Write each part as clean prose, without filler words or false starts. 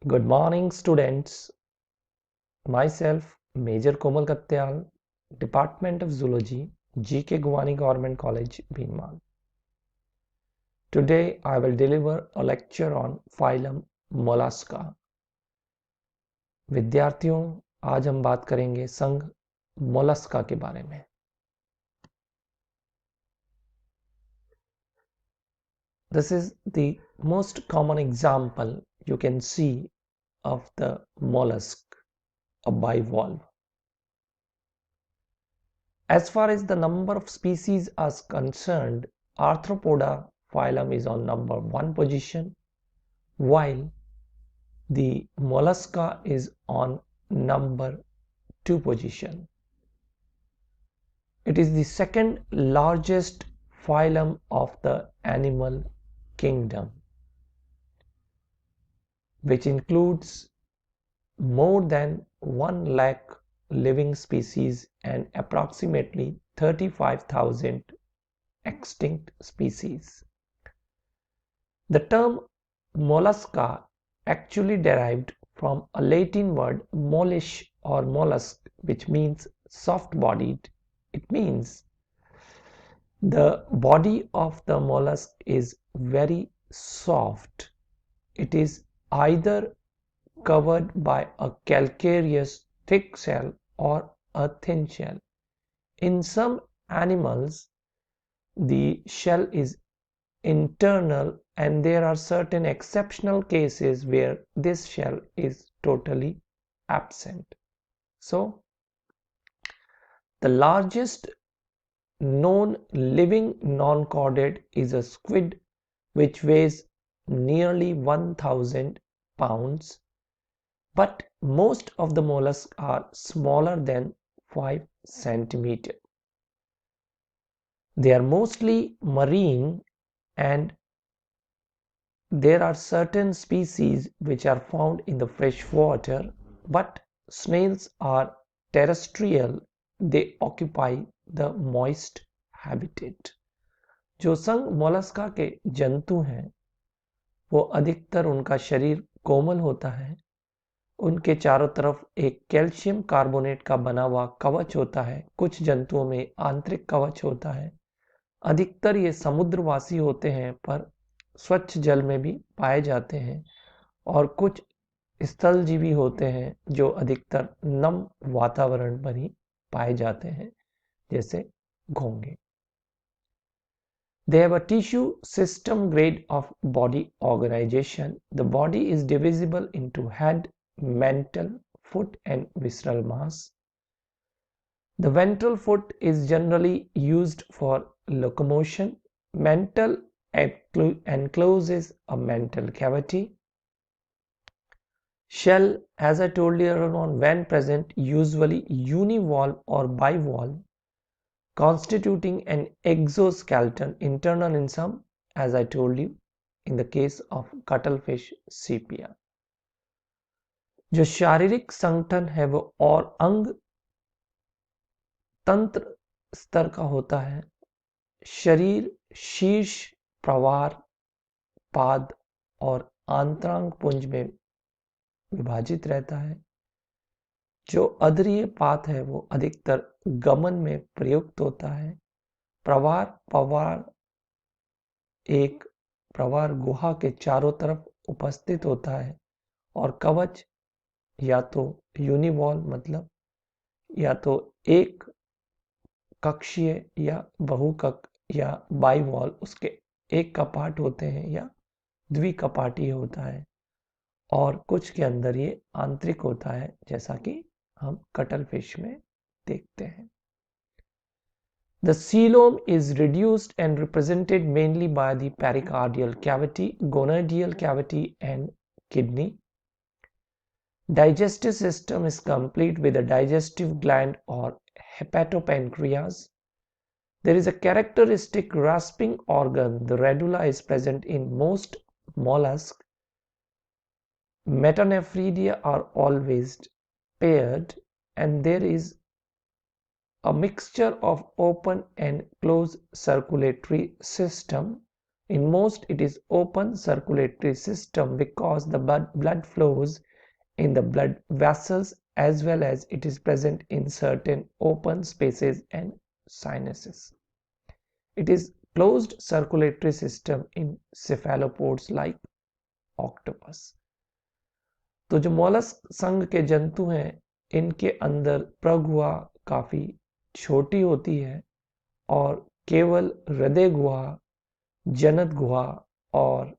Good morning, students. Myself, Major Komal Katyal, Department of Zoology, GK Guvani Government College, Bhinmal. Today, I will deliver a lecture on phylum Mollusca. विद्यार्थियों, आज हम बात करेंगे संघ Mollusca के बारे में. This is the most common example you can see of the mollusk, a bivalve. As far as the number of species is concerned, Arthropoda phylum is on number 1 position, while the Mollusca is on number 2 position. It is the second largest phylum of the animal kingdom, which includes more than 1 lakh living species and approximately 35,000 extinct species. The term mollusca actually derived from a Latin word mollish or mollusk, which means soft-bodied. It means the body of the mollusk is very soft. It is either covered by a calcareous thick shell or a thin shell. In some animals, the shell is internal, and there are certain exceptional cases where this shell is totally absent. So, the largest known living non-chordate is a squid, which weighs nearly 1,000 pounds, but most of the mollusks are smaller than 5 centimeters. They are mostly marine, and there are certain species which are found in the fresh water, but snails are terrestrial. They occupy the moist habitat. जो संघ Mollusca के जंतु हैं वो अधिकतर उनका शरीर कोमल होता है. उनके चारों तरफ एक कैल्शियम कार्बोनेट का बना हुआ कवच होता है. कुछ जंतुओं में आंतरिक कवच होता है. अधिकतर ये समुद्रवासी होते हैं, पर स्वच्छ जल में भी पाए जाते हैं, और कुछ स्थलजीवी होते हैं जो अधिकतर नम वातावरण पर ही पाए जाते हैं, जैसे घोंगे. They have a tissue system grade of body organization. The body is divisible into head, mental, foot and visceral mass. The ventral foot is generally used for locomotion. Mental encloses a mental cavity. Shell, as I told you earlier on, when present, usually univalve or bivalve, constituting an exoskeleton, internal in some, as I told you, in the case of cuttlefish sepia. जो शारीरिक संगठन है वो और अंग तंत्र स्तर का होता है. शरीर शीर्ष, प्रवार, पाद और आंतरांग पुंज में विभाजित रहता है. जो अधरीय पात है वो अधिकतर गमन में प्रयुक्त होता है. एक प्रवार गुहा के चारों तरफ उपस्थित होता है, और कवच या तो यूनिवॉल मतलब या तो एक कक्षीय या बहुकक या बाइवॉल, उसके एक कपाट होते हैं, या द्विकपाटीय होता है, और कुछ के अंदर ये आंतरिक होता है, जैसा कि हम कटलफिश में देखते हैं. The coelom is reduced and represented mainly by the pericardial cavity, gonadal cavity and kidney. Digestive system is complete with a digestive gland or hepatopancreas. There is a characteristic rasping organ. The radula is present in most mollusks. Metanephridia are always paired, and there is a mixture of open and closed circulatory system. In most, it is open circulatory system because the blood flows in the blood vessels as well as it is present in certain open spaces and sinuses. It is closed circulatory system in cephalopods like octopus. तो जो mollusc संघ के जंतु हैं, इनके अंदर प्रगुहा काफी छोटी होती है और केवल हृदय गुहा, जनन गुहा और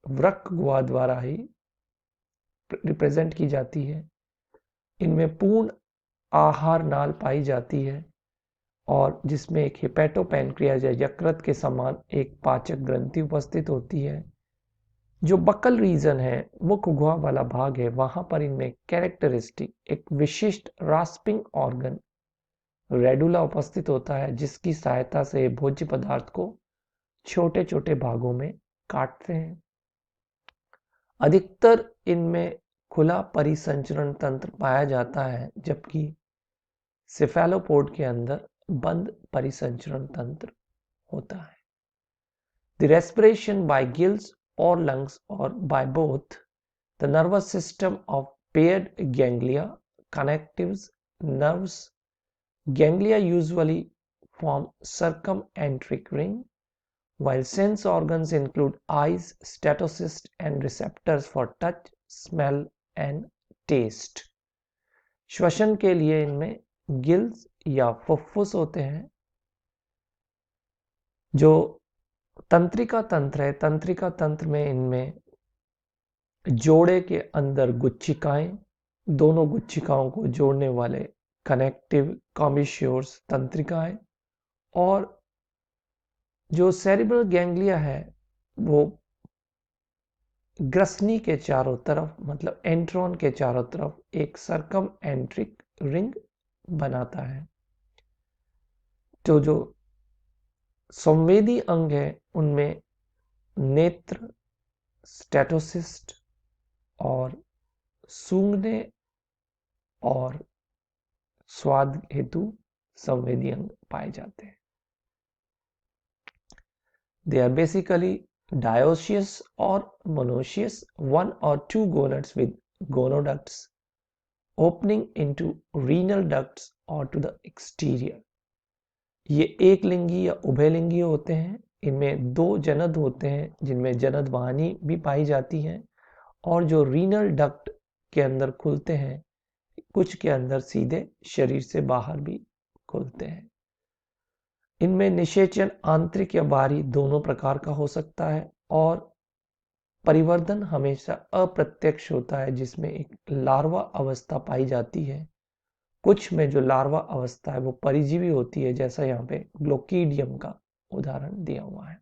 वृक्क गुहा द्वारा ही रिप्रेजेंट की जाती है। इनमें पूर्ण आहार नाल पाई जाती है और जिसमें एक हिपैटोपैनक्रियाज या यकृत के समान एक पाचक ग्रंथि उपस्थित होती है। जो बकल रीजन है, मुख गुहा वाला भाग है, वहां पर इनमें कैरेक्टरिस्टिक एक विशिष्ट रास्पिंग ऑर्गन रेडुला उपस्थित होता है, जिसकी सहायता से भोज्य पदार्थ को छोटे छोटे भागों में काटते हैं। अधिकतर इनमें खुला परिसंचरण तंत्र पाया जाता है, जबकि सेफेलोपोड के अंदर बंद परिसंचरण तंत्र होता है। The respiration by gills or lungs or by both, the nervous system of paired ganglia, connectives, nerves. Ganglia usually form circumentric ring, while sense organs include eyes, stetocysts, and receptors for touch, smell, and taste. श्वसन के लिए इनमें gills या फुफ्फुस होते हैं। जो तंत्रिका तंत्र है, तंत्रिका तंत्र में इनमें जोड़े के अंदर गुच्छिकाएं, दोनों गुच्छिकाओं को जोड़ने वाले कनेक्टिव कॉम्बिश्योर्स तंत्रिकाएं, और जो सेरिब्रल गैंग्लिया है वो ग्रसनी के चारों तरफ, मतलब एंट्रॉन के चारों तरफ एक सर्कम एंट्रिक रिंग बनाता है। तो जो संवेदी अंग है उनमें नेत्र, स्टेटोसिस्ट और सूंघने और स्वाद हेतु संवेदी अंग पाए जाते हैं। They are basically dioecious or monoecious, one or two gonads with gonoducts opening into renal ducts or to the exterior. ये एक लिंगी या उभयलिंगी होते हैं। इनमें दो जनद होते हैं जिनमें जनद वाहिनी भी पाई जाती है, और जो रीनल डक्ट के अंदर खुलते हैं, कुछ के अंदर सीधे शरीर से बाहर भी खुलते हैं। इनमें निषेचन आंतरिक या बाहरी दोनों प्रकार का हो सकता है, और परिवर्धन हमेशा अप्रत्यक्ष होता है, जिसमें एक लार्वा अवस्था पाई जाती है। कुछ में जो लार्वा अवस्था है वो परिजीवी होती है, जैसा यहाँ पे ग्लोकीडियम का उदाहरण दिया हुआ है।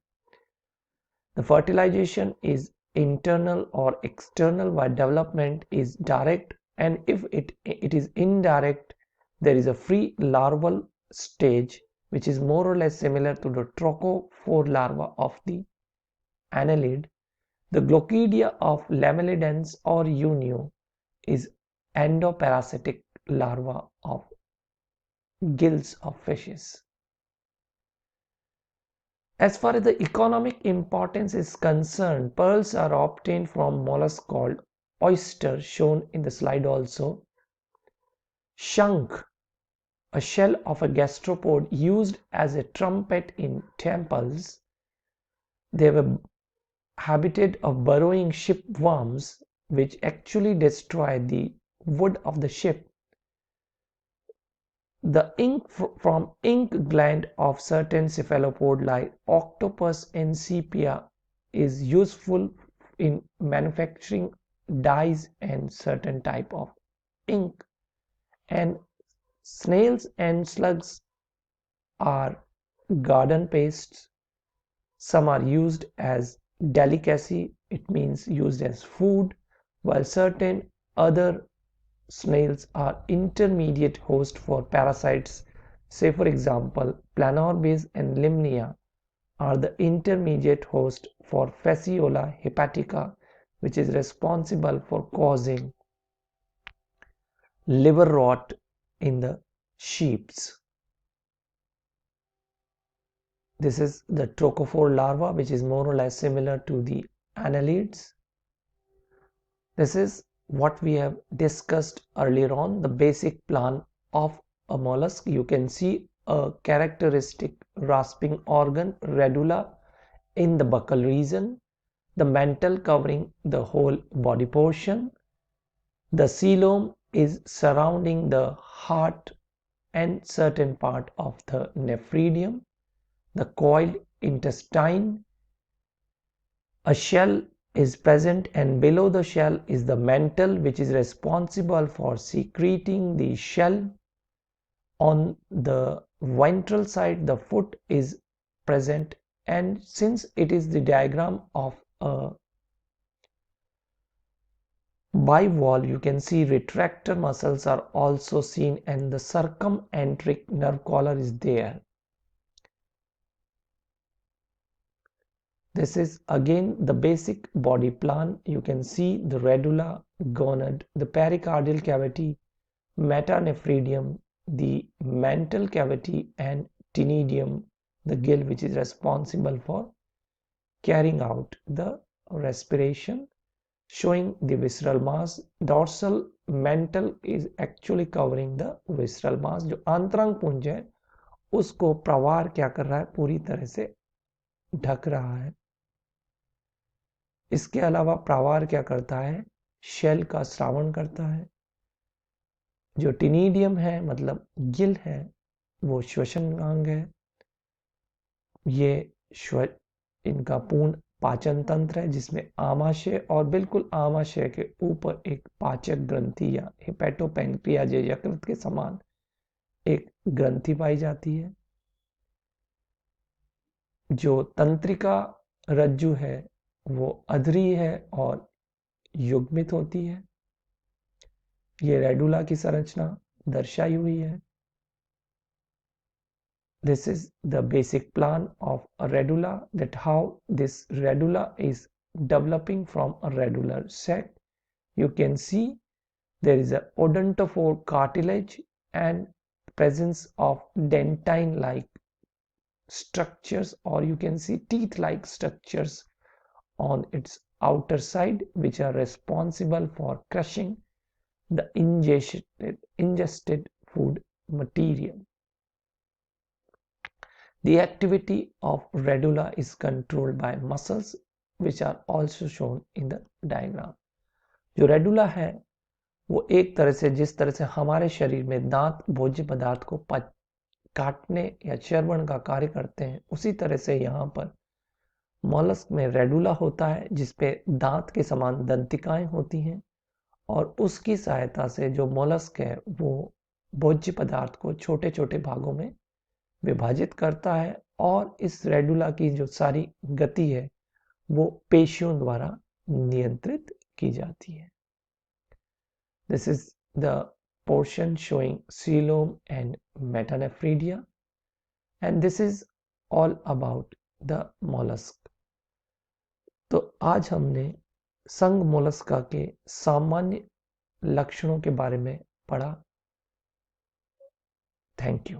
The fertilization is internal or external, while development is direct, and if it is indirect, there is a free larval stage which is more or less similar to the trochophore larva of the annelid. The glochidia of lamellidens or unio is endoparasitic larva of gills of fishes. As far as the economic importance is concerned, pearls are obtained from mollusks called oyster, shown in the slide also. Shank, a shell of a gastropod used as a trumpet in temples. They were habited of burrowing shipworms, which actually destroy the wood of the ship. The ink from ink gland of certain cephalopod like octopus and sepia is useful in manufacturing dyes and certain type of ink. And snails and slugs are garden pastes. Some are used as delicacy, it means used as food, while certain other snails are intermediate host for parasites. Say for example, Planorbis and Limnia are the intermediate host for Fasciola hepatica, which is responsible for causing liver rot in the sheep. This is the trochophore larva, which is more or less similar to the annelids. This is what we have discussed earlier on, the basic plan of a mollusk. You can see a characteristic rasping organ, radula, in the buccal region, the mantle covering the whole body portion. The coelom is surrounding the heart and certain part of the nephridium. The coiled intestine, a shell is present, and below the shell is the mantle, which is responsible for secreting the shell. On the ventral side, the foot is present, and since it is the diagram of a bivalve, you can see retractor muscles are also seen, and the circumentric nerve collar is there. This is again the basic body plan. You can see the radula, gonad, the pericardial cavity, metanephridium, the mantle cavity, and ctenidium, the gill, which is responsible for carrying out the respiration, showing the visceral mass. Dorsal mantle is actually covering the visceral mass. जो आंतरांग पुंज है उसको प्रवार क्या कर रहा है, पूरी तरह से ढक रहा है। इसके अलावा प्रावार क्या करता है, शेल का श्रावण करता है। जो टिनीडियम है मतलब गिल है, वो श्वसन अंग है। ये इनका पूर्ण पाचन तंत्र है, जिसमें आमाशय और बिल्कुल आमाशय के ऊपर एक पाचक ग्रंथि या हेपेटोपेंक्रियाज यकृत के समान एक ग्रंथि पाई जाती है। जो तंत्रिका रज्जु है वो अधरी है और युग्मित होती है। ये रेडुला की संरचना दर्शाई हुई है। This is the basic plan of a radula, that how this radula is developing from a radular sac. You can see there is a odontophore cartilage and presence of dentine like structures, or you can see teeth like structures on its outer side, which are responsible for crushing the ingested food material. The activity of radula is controlled by muscles, which are also shown in the diagram. जो radula है वो एक तरह से, जिस तरह से हमारे शरीर में दांत भोज्य पदार्थ को काटने या चर्वण का कार्य करते हैं, उसी तरह से यहाँ पर मॉलस्क में रेडुला होता है, जिसपे दांत के समान दंतिकाएं होती हैं, और उसकी सहायता से जो मोलस्क है वो भोज्य पदार्थ को छोटे छोटे भागों में विभाजित करता है, और इस रेडुला की जो सारी गति है वो पेशियों द्वारा नियंत्रित की जाती है। This is the portion showing coelom and metanephridia, and this is all about the mollusk. तो आज हमने संघ मोलस्का के सामान्य लक्षणों के बारे में पढ़ा। Thank you.